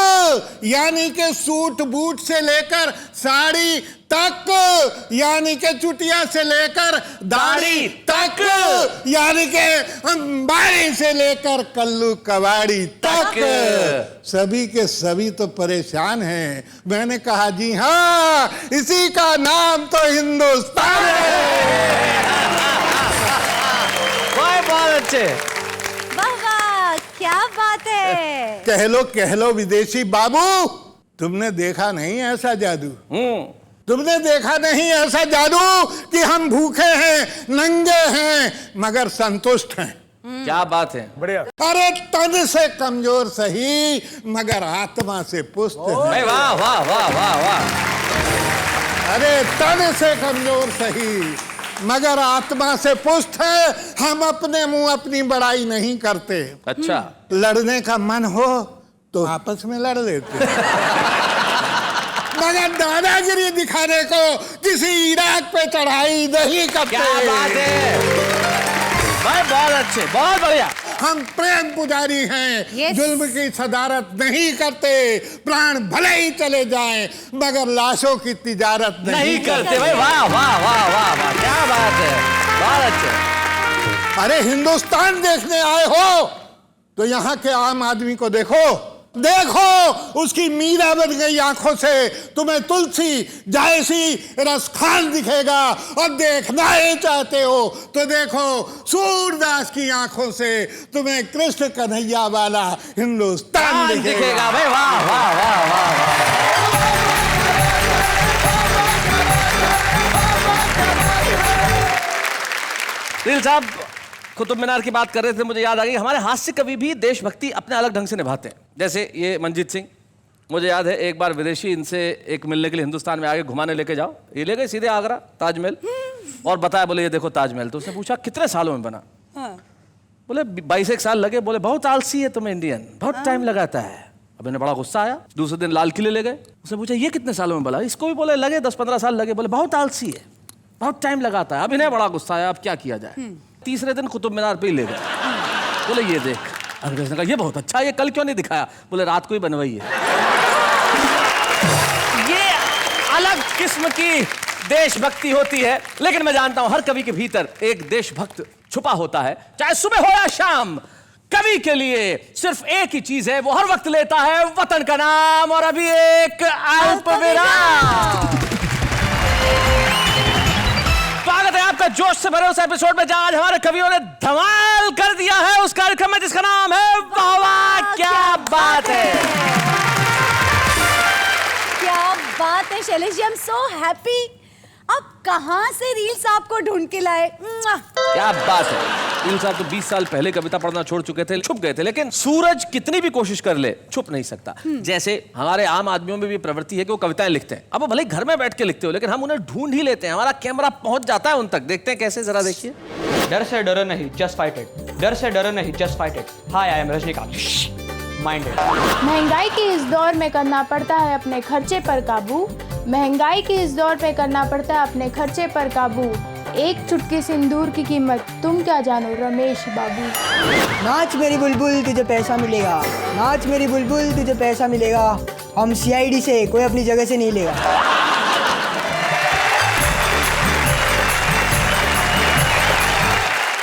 S6: यानी कि सूट बूट से लेकर साड़ी तक, यानी कि चुटिया से लेकर दाढ़ी तक, यानी कि अंबारी से लेकर कल्लू कवाड़ी तक, सभी के सभी तो परेशान हैं। मैंने कहा जी हाँ, इसी का नाम तो हिंदुस्तान है।
S1: बहुत अच्छे।
S2: वाह वाह, क्या बात है।
S6: कह लो विदेशी बाबू, तुमने देखा नहीं ऐसा जादू? तुमने देखा नहीं ऐसा जादू कि हम भूखे हैं, नंगे हैं, मगर संतुष्ट हैं।
S1: क्या बात है,
S5: बढ़िया।
S6: अरे तन से कमजोर सही, मगर आत्मा से पुष्ट हैं।
S1: वाह वाह वाह वाह वाह।
S6: अरे तन से कमजोर सही, मगर आत्मा से पुष्ट है। हम अपने मुंह अपनी बड़ाई नहीं करते।
S1: अच्छा,
S6: लड़ने का मन हो तो आपस में लड़ लेते, मगर दादागिरी दिखाने को किसी इराक पे चढ़ाई नहीं करते।
S1: क्या बात है भाई, बहुत अच्छे, बहुत बढ़िया।
S6: हम प्रेम पुजारी हैं,
S2: Yes.
S6: जुल्म की सदारत नहीं करते। प्राण भले ही चले जाएं, मगर लाशों की तिजारत
S1: नहीं करते भाई। वाह वाह वाह वाह वाह, क्या बात है, बहुत अच्छे।
S6: अरे हिंदुस्तान देखने आए हो तो यहाँ के आम आदमी को देखो, देखो उसकी मीरा बन गई आंखों से तुम्हें तुलसी जायसी रसखान दिखेगा, और देखना ही चाहते हो तो देखो सूरदास की आंखों से तुम्हें कृष्ण कन्हैया वाला हिंदुस्तान दिखेगा।
S1: भाई वाह वाह वाह वाह। दिल साहब कुतुब मीनार की बात कर रहे थे, मुझे याद आ गई, हमारे हास्य कवि भी देशभक्ति अपने अलग ढंग से निभाते हैं। जैसे ये मंजीत सिंह, मुझे याद है एक बार विदेशी इनसे एक मिलने के लिए हिंदुस्तान में आगे घुमाने लेके जाओ, ये ले गए सीधे आगरा ताजमहल, और बताया, बोले ये देखो ताजमहल। तो उसने पूछा कितने सालों में बना? बोले 22 साल लगे। बोले बहुत आलसी है तुम्हें इंडियन, बहुत टाइम लगाता है। अब इन्हें बड़ा गुस्सा आया, दूसरे दिन लाल किले ले गए, उसने पूछा ये कितने सालों में बना? इसको भी बोले लगे 10-15 साल लगे। बोले बहुत आलसी है, बहुत टाइम लगाता है। अब इन्हें बड़ा गुस्सा आया, अब क्या किया जाए? तीसरे दिन कुतुब मीनार पे ही ले गए, बोले ये देख। अंग्रेज ने कहा ये बहुत अच्छा, ये कल क्यों नहीं दिखाया? बोले रात को ही बनवाई है। ये अलग किस्म की देशभक्ति होती है, लेकिन मैं जानता हूं हर कवि के भीतर एक देशभक्त छुपा होता है, चाहे सुबह हो या शाम। कवि के लिए सिर्फ एक ही चीज है, वो हर वक्त लेता है वतन का नाम। और अभी एक अल्प विराम। स्वागत है आपका जोश से भरे उस एपिसोड में जहां आज हमारे कवियों ने धमाल कर दिया है, उस कार्यक्रम में जिसका नाम है वाह वाह क्या बात है।
S2: क्या बात है Shailesh ji, I am so happy. अब कहां से रील्स आपको ढूंढ के लाए?
S1: क्या बात है। रील साहब तो 20 साल पहले कविता पढ़ना छोड़ चुके थे, छुप गए थे, लेकिन सूरज कितनी भी कोशिश कर ले छुप नहीं सकता। जैसे हमारे आम आदमियों में भी प्रवृत्ति है कि वो कविताएं लिखते हैं। अब वो भले घर में बैठ के लिखते हो, लेकिन हम उन्हें ढूंढ ही लेते हैं, हमारा कैमरा पहुंच जाता है उन तक। देखते हैं कैसे, जरा देखिए।
S7: डर से डरो नहीं, जस्ट फाइट इट। डर से डरो नहीं, just fight it. Hi, I am Rajinikanth. Minded.
S8: महंगाई के इस दौर में करना पड़ता है अपने खर्चे पर काबू। महंगाई के इस दौर पे करना पड़ता है अपने खर्चे पर काबू। एक चुटकी सिंदूर की कीमत तुम क्या जानो रमेश बाबू।
S9: नाच मेरी बुलबुल तुझे पैसा मिलेगा, नाच मेरी बुलबुल तुझे पैसा मिलेगा। हम CID से कोई अपनी जगह से नहीं लेगा।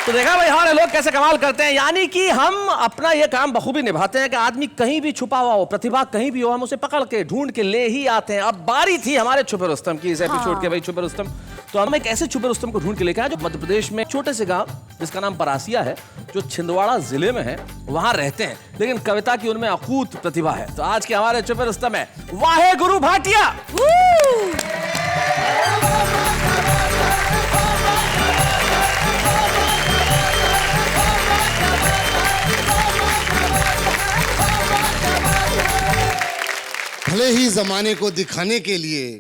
S1: तो देखा भाई हमारे लोग कैसे कमाल करते हैं, यानी कि हम अपना ये काम बखूबी निभाते हैं कि आदमी कहीं भी छुपा हुआ हो, प्रतिभा कहीं भी हो, हम उसे पकड़ के ढूंढ के ले ही आते हैं। अब बारी थी हमारे छुपे रुस्तम की, इस एपिसोड के भाई छुपे रुस्तम। तो हम एक ऐसे छुपे रुस्तम को ढूंढ के लेके आए जो मध्य प्रदेश में छोटे से गांव जिसका नाम परासिया है, जो छिंदवाड़ा जिले में है, वहां रहते हैं, लेकिन कविता की उनमें अकूत प्रतिभा है। तो आज के हमारे छुपे रुस्तम है वाहे गुरु भाटिया।
S10: भले ही जमाने को दिखाने के लिए,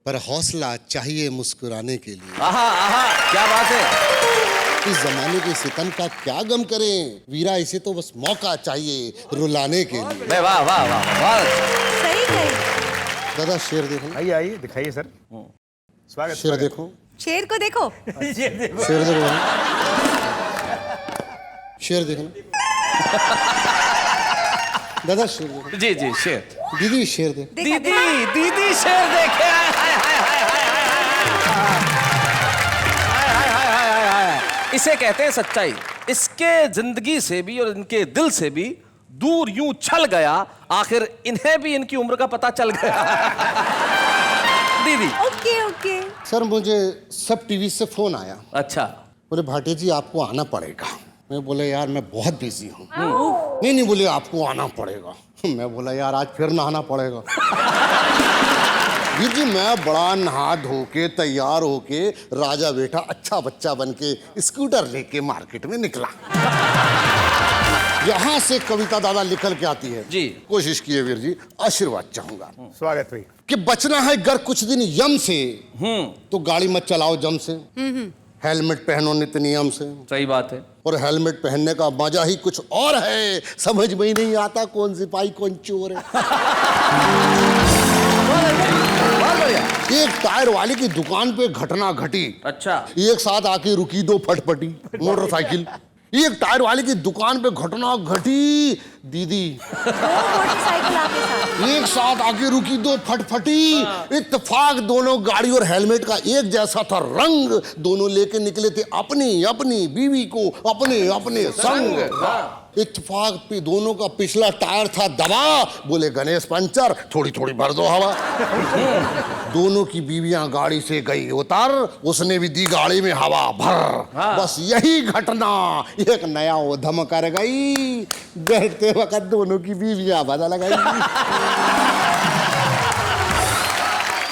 S10: पर हौसला चाहिए मुस्कुराने के लिए।
S1: आहा आहा, क्या बात है।
S10: इस जमाने के सितम का क्या गम करें वीरा, इसे तो बस मौका चाहिए रुलाने के लिए।
S1: वाह वाह वाह वाह,
S2: सही कही।
S10: दादा शेर देखो।
S5: आइए आइए दिखाइए सर। स्वागत।
S10: शेर देखो,
S2: शेर को देखो।
S10: शेर देखो, शेर देखना। दादा शेर देखना।
S1: जी जी शेर।
S10: दीदी शेर देख।
S1: दीदी दीदी शेर देखे। इसे कहते हैं सच्चाई। इसके जिंदगी से भी और इनके दिल से भी दूर यूं छल गया, आखिर इन्हें भी इनकी उम्र का पता चल गया। दीदी।
S2: Okay okay.
S10: सर मुझे सब टीवी से फोन आया।
S1: अच्छा।
S10: बोले भाटिया जी आपको आना पड़ेगा। मैं बोला यार मैं बहुत बिजी हूँ। नहीं बोले आपको आना पड़ेगा। मैं बोला यार आज फिर नहाना पड़ेगा। वीर जी मैं बड़ा नहा धो के तैयार होके राजा बेटा अच्छा बच्चा बन के स्कूटर लेके मार्केट में निकला। यहाँ से कविता दादा निकल के आती है।
S1: जी।
S10: कोशिश किए वीर जी, आशीर्वाद चाहूंगा।
S5: स्वागत भाई।
S10: कि बचना है अगर कुछ दिन यम से तो गाड़ी मत चलाओ जम से। हेलमेट पहनो नित्य नियम से।
S1: सही बात है।
S10: और हेलमेट पहनने का मजा ही कुछ और है, समझ में ही नहीं आता कौन सिपाही कौन चोर है। एक टायर वाले की दुकान पे घटना घटी।
S1: अच्छा।
S10: एक साथ आके रुकी दो फटफटी मोटरसाइकिल। एक टायर वाले की दुकान पे घटना घटी दीदी।
S2: मोटरसाइकिल आपके साथ
S10: एक साथ आके रुकी दो फटफटी। इत्तेफाक दोनों गाड़ी और हेलमेट का एक जैसा था रंग। दोनों लेके निकले थे अपनी अपनी बीवी को अपने अपने संग। इत्तेफाक पे दोनों का पिछला टायर था दबा। बोले गणेश पंचर थोड़ी थोड़ी भर दो हवा। दोनों की बीवियां गाड़ी से गई उतर, उसने भी दी गाड़ी में हवा भर। बस यही घटना एक नया उद्यम कर गई। बैठते वक्त दोनों की बीवियां बदल गई।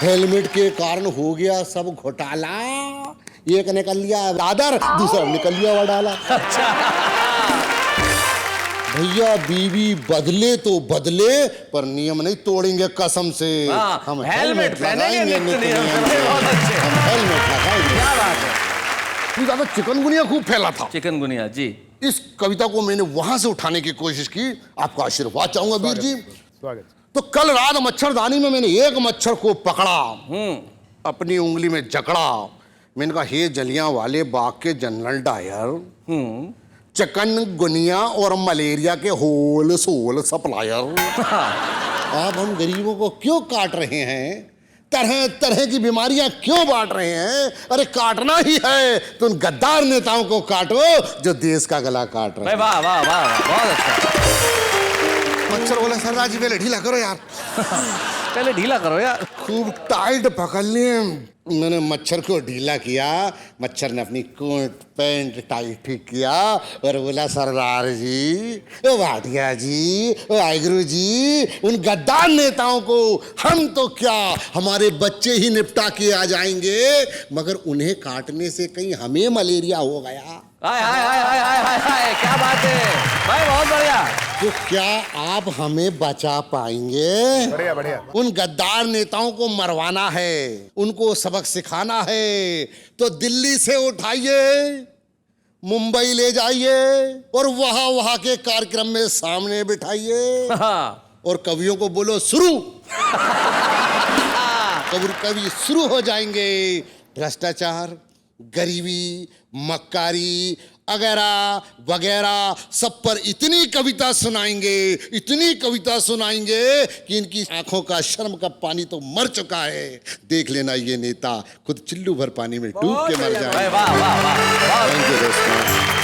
S10: हेलमेट के कारण हो गया सब घोटाला। एक निकल लिया दादर, दूसरा निकल लिया वडाला। भैया बीवी बदले तो बदले पर नियम नहीं तोड़ेंगे कसम से। हम हेलमेट लगाएंगे। हम हेलमेट लगाएंगे।
S1: क्या बात है।
S10: दादा चिकनगुनिया खूब फैला था।
S1: चिकनगुनिया जी।
S10: इस कविता को मैंने वहां से उठाने की कोशिश की। आपका आशीर्वाद चाहूंगा वीर जी।
S5: स्वागत।
S10: तो कल रात मच्छरदानी में मैंने एक मच्छर को पकड़ा, अपनी उंगली में जकड़ा। मैंने कहा हे जलियां वाले बाग के जनरल डायर, चिकनगुनिया और मलेरिया के होल सोल सप्लायर, आप हम गरीबों को क्यों काट रहे हैं? तरह तरह की बीमारियां क्यों बांट रहे हैं? अरे काटना ही है तो उन गद्दार नेताओं को काटो जो देश का गला काट रहे हैं।
S1: वाह वाह वाह वाह, बहुत अच्छा।
S10: मच्छर बोला सरदार जी पहले ढीला करो यार।
S1: पहले ढीला करो यार।
S10: खूब टाइट पकड़ लिए। मैंने मच्छर को ढीला किया। मच्छर ने अपनी कोट पैंट टाइट ठीक किया और बोला सरदार जी, ओ भाटिया जी, ओ वाहिगुरु जी, उन गद्दार नेताओं को हम तो क्या हमारे बच्चे ही निपटा के आ जाएंगे, मगर उन्हें काटने से कहीं हमें मलेरिया हो गया।
S1: हाय हाय हाय हाय हाय हाय हाय, क्या बात है भाई, बहुत बढ़िया।
S10: तो क्या आप हमें बचा पाएंगे?
S5: बढ़िया बढ़िया।
S10: उन गद्दार नेताओं को मरवाना है, उनको सबक सिखाना है, तो दिल्ली से उठाइए, मुंबई ले जाइए और वहां के कार्यक्रम में सामने बिठाइए और कवियों को बोलो शुरू। कवि शुरू हो जाएंगे। भ्रष्टाचार, गरीबी, मक्कारी वगैरह वगैरह सब पर इतनी कविता सुनाएंगे, इतनी कविता सुनाएंगे कि इनकी आंखों का शर्म का पानी तो मर चुका है। देख लेना ये नेता खुद चिल्लू भर पानी में डूब के मर जाए। थैंक यू दोस्तों।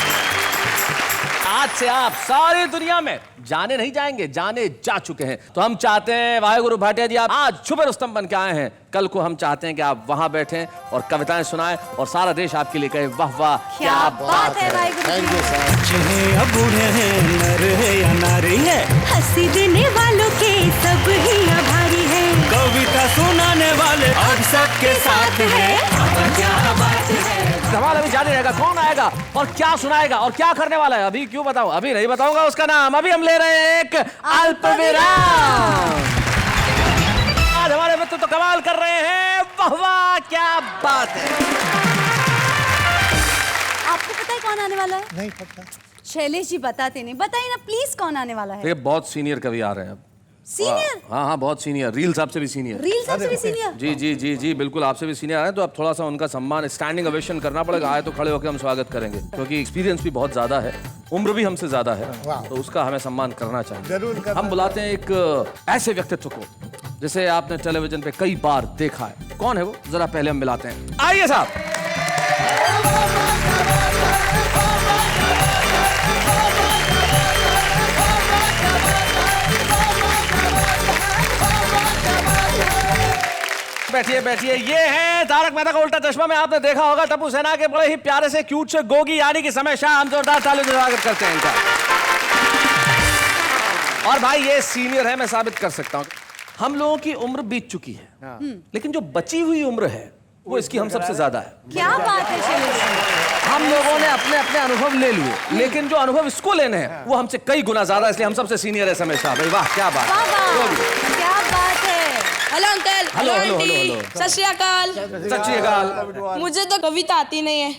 S1: आज से आप सारी दुनिया में जाने नहीं जाएंगे, जाने जा चुके हैं। तो हम चाहते हैं वाहिगुरु भाटिया जी, आप आज छुपे रुस्तम बन के आए हैं, कल को हम चाहते हैं कि आप वहां बैठें और कविताएं सुनाएं और सारा देश आपके लिए कहे वाह वाह
S2: क्या बात है वाहिगुरु।
S10: Thank you sir.
S11: चाहे अब बूढ़े हैं, नर है या नारी है,
S12: हंसी देने वालों के सब ही आभारी है,
S11: कविता सुनाने वाले अब सबके साथ है। क्या बात है।
S1: सवाल अभी जारी रहेगा, कौन आएगा और क्या सुनाएगा और क्या करने वाला है, अभी क्यों बताऊं, अभी नहीं बताऊंगा उसका नाम। अभी हम ले रहे हैं एक अल्प विराम। आज हमारे मित्र तो कमाल कर रहे हैं, वाह वाह क्या बात है।
S2: आपको पता है कौन आने वाला है?
S6: नहीं पता।
S2: शैलेश जी बताते नहीं, बताइए ना प्लीज कौन आने वाला है।
S1: ये बहुत सीनियर कवि आ रहे हैं अब।
S2: सीनियर?
S1: हाँ हाँ, बहुत सीनियर, रील साहब से भी सीनियर।
S2: रील साहब से भी सीनियर?
S1: जी जी जी जी, बिल्कुल आपसे भी सीनियर आए, तो अब थोड़ा सा उनका सम्मान, स्टैंडिंग ओवेशन करना पड़ेगा। आए तो खड़े होकर हम स्वागत करेंगे, क्योंकि एक्सपीरियंस भी बहुत ज्यादा है, उम्र भी हमसे ज्यादा है, तो उसका हमें सम्मान करना चाहिए।
S6: जरूर
S1: हम बुलाते हैं एक ऐसे व्यक्तित्व को जिसे आपने टेलीविजन पे कई बार देखा है। कौन है वो, जरा पहले हम मिलाते हैं। आइए साहब। बैठिए बैठिए, ये है तारक मेहता का उल्टा चश्मा में आपने देखा होगा टप्पू सेना के बड़े ही प्यारे से क्यूट से गोगी, यानी कि समय शाह। हम जोरदार तालियों से स्वागत करते हैं इनका। और भाई ये सीनियर है, मैं साबित कर सकता हूं। हम लोगों की उम्र बीत चुकी है, लेकिन जो बची हुई उम्र है वो इसकी हम सबसे ज्यादा है।
S2: क्या बात है शैलेश जी?
S1: हम लोगों ने अपने अपने अनुभव ले लिए, लेकिन जो अनुभव इसको लेने हैं वो हमसे कई गुना ज्यादा, इसलिए हम सबसे सीनियर है समय शाह। भाई वाह, क्या बात है,
S2: क्या बात है।
S3: Hello uncle,
S1: hello, hello,
S3: aunty,
S1: hello, hello.
S3: सत श्री अकाल।
S1: सत श्री अकाल।
S3: मुझे तो कविता आती नहीं है,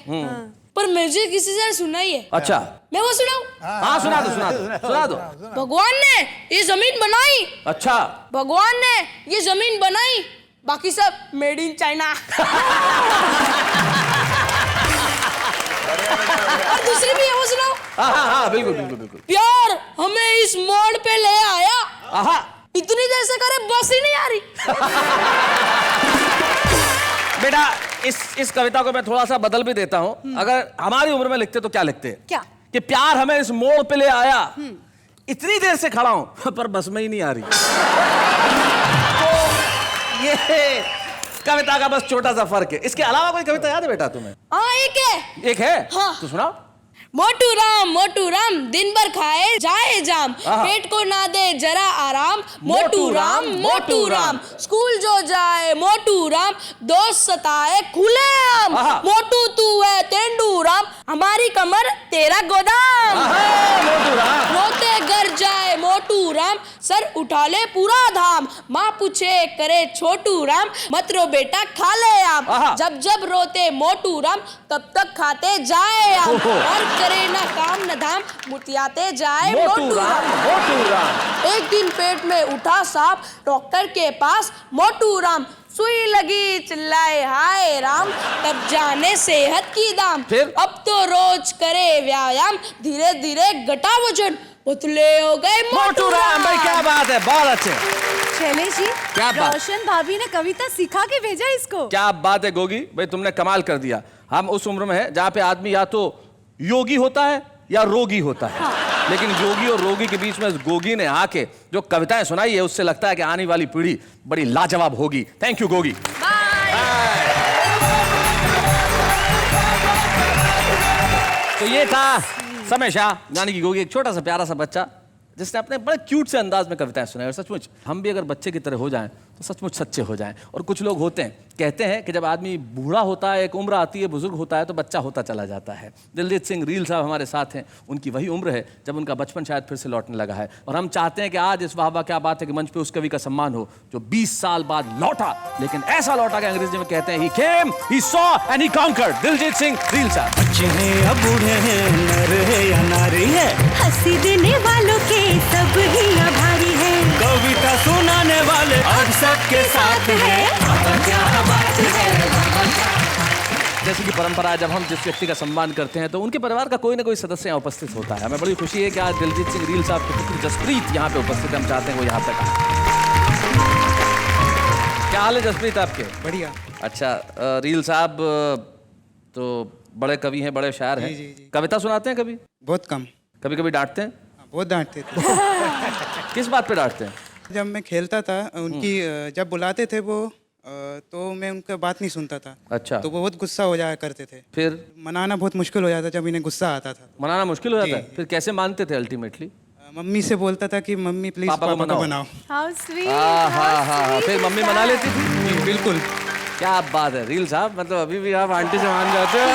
S3: पर मुझे किसी से सुनाई है।
S1: अच्छा,
S3: मैं वो सुनाऊं?
S1: हाँ सुना दो, सुना दो, सुना दो।
S3: भगवान ने ये जमीन बनाई।
S1: अच्छा,
S3: भगवान ने ये जमीन बनाई, बाकी सब मेड इन चाइना। और दूसरी भी है, वो सुनाओ।
S1: हाँ हाँ हाँ, बिल्कुल बिल्कुल बिल्कुल।
S3: प्यार हमें इस मोड़ पे ले आया,
S1: आहा,
S3: इतनी देर से करे बस ही नहीं आ रही।
S1: बेटा इस कविता को मैं थोड़ा सा बदल भी देता हूँ। अगर हमारी उम्र में लिखते तो क्या लिखते?
S2: क्या?
S1: कि प्यार हमें इस मोड़ पे ले आया, इतनी देर से खड़ा हूं पर बस में ही नहीं आ रही। तो ये कविता का बस छोटा सा फर्क है। इसके अलावा कोई कविता याद है बेटा तुम्हें?
S3: हाँ, एक है।
S1: एक है?
S3: हाँ।
S1: तो सुनाओ।
S3: मोटू राम दिन भर खाए जाए जाम, पेट को ना दे जरा आराम। मोटू राम स्कूल जो जाए, मोटू राम दोस्त सताए खुले आम। मोटू तू है तेंदू राम, हमारी कमर तेरा गोदाम।
S1: मोटू राम
S3: रोते घर जाए मोटू राम, सर उठा ले पूरा धाम। माँ पूछे करे छोटू राम, मत रो बेटा खा ले आम। जब जब रोते मोटू राम, तब तक खाते जाए आम। और करे ना काम न धाम, मुतियाते जाए मोटू राम। एक दिन पेट में उठा सांप, डॉक्टर के पास मोटू राम। सुई लगी चिल्लाए हाय राम, तब जाने सेहत की दाम। अब तो रोज करे व्यायाम, धीरे धीरे घटा वजन, पुतले हो गए मोटू राम।
S1: भाई क्या बात है, बहुत अच्छे।
S2: शैलेश जी,
S1: क्या बात?
S2: रोशन भाभी ने कविता सिखा के भेजा इसको।
S1: क्या बात है गोगी, भाई तुमने कमाल कर दिया। हम उस उम्र में है जहाँ पे आदमी या तो योगी होता है या रोगी होता है, लेकिन योगी और रोगी के बीच में गोगी ने आके जो कविताएं सुनाई है, उससे लगता है कि आने वाली पीढ़ी बड़ी लाजवाब होगी। Thank you Gogi. तो ये था समय शाह, यानी कि गोगी, एक छोटा सा प्यारा सा बच्चा जिसने अपने बड़े क्यूट से अंदाज में कविताएं सुनाई। और सचमुच हम भी अगर बच्चे की तरह हो जाएं तो सचमुच सच्चे हो जाएं। और कुछ लोग होते हैं, कहते हैं कि जब आदमी बूढ़ा होता है, एक उम्र आती है, बुजुर्ग होता है, तो बच्चा होता चला जाता है। दिलजीत सिंह रील साहब हमारे साथ हैं, उनकी वही उम्र है जब उनका बचपन शायद फिर से लौटने लगा है। और हम चाहते हैं कि आज इस वाह वाह क्या बात है कि मंच पे उस कवि का सम्मान हो जो 20 साल बाद लौटा, लेकिन ऐसा लौटा कि अंग्रेजी में कहते हैं he came, he saw and he conquered। Diljit Singh reel साहब।
S11: बच्चे हैं या बूढ़े हैं, नर है या नारी है,
S12: हंसी देने वालों के सब ही आभारी है।
S11: कविता सुनाने वाले अब सबके साथ है। क्या बात है।
S1: जैसे कि परंपरा है, जब हम जिस व्यक्ति का सम्मान करते हैं तो उनके परिवार का कोई ना कोई सदस्य यहाँ उपस्थित होता है। हमें बड़ी खुशी है कि आज दिलजीत सिंह रील साहब की पुत्री जसप्रीत यहाँ पे उपस्थित है। हम चाहते हैं वो यहाँ तक आए। क्या हाल है जसप्रीत आपके?
S13: बढ़िया।
S1: अच्छा, रील साहब तो बड़े कवि हैं, बड़े शायर हैं। कविता सुनाते हैं कभी?
S13: बहुत कम।
S1: कभी कभी डांटते हैं?
S13: बहुत डांटते थे।
S1: किस बात पे डांटते हैं?
S13: जब मैं खेलता था, उनकी जब बुलाते थे वो, तो मैं उनका बात नहीं सुनता था।
S1: अच्छा।
S13: तो वो बहुत गुस्सा हो जाया करते थे।
S1: फिर
S13: मनाना बहुत मुश्किल हो जाता जब इन्हें गुस्सा आता था।
S1: मनाना मुश्किल हो जाता है? फिर कैसे मानते थे अल्टीमेटली?
S13: मम्मी से बोलता था कि मम्मी प्लीज पापा को बनाओ।
S2: How sweet,
S1: हाँ
S2: how
S1: हाँ हाँ,
S2: sweet
S1: फिर मम्मी
S2: is
S1: मना
S2: that?
S1: लेती थी?
S13: बिल्कुल।
S1: क्या बात है रील साहब, मतलब अभी भी आप आंटी से मान जाते हो।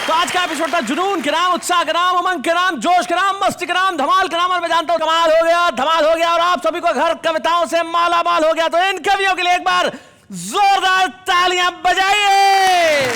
S1: तो आज का एपिसोड था जुनून के नाम, उत्साह के नाम, उमंग के नाम, जोश के नाम, मस्ती के नाम, धमाल के नाम। और मैं जानता हूँ कमाल हो गया, धमाल हो गया और आप सभी को घर कविताओं से माला माल हो गया। तो इन कवियों के लिए एक बार जोरदार तालियां बजाइए।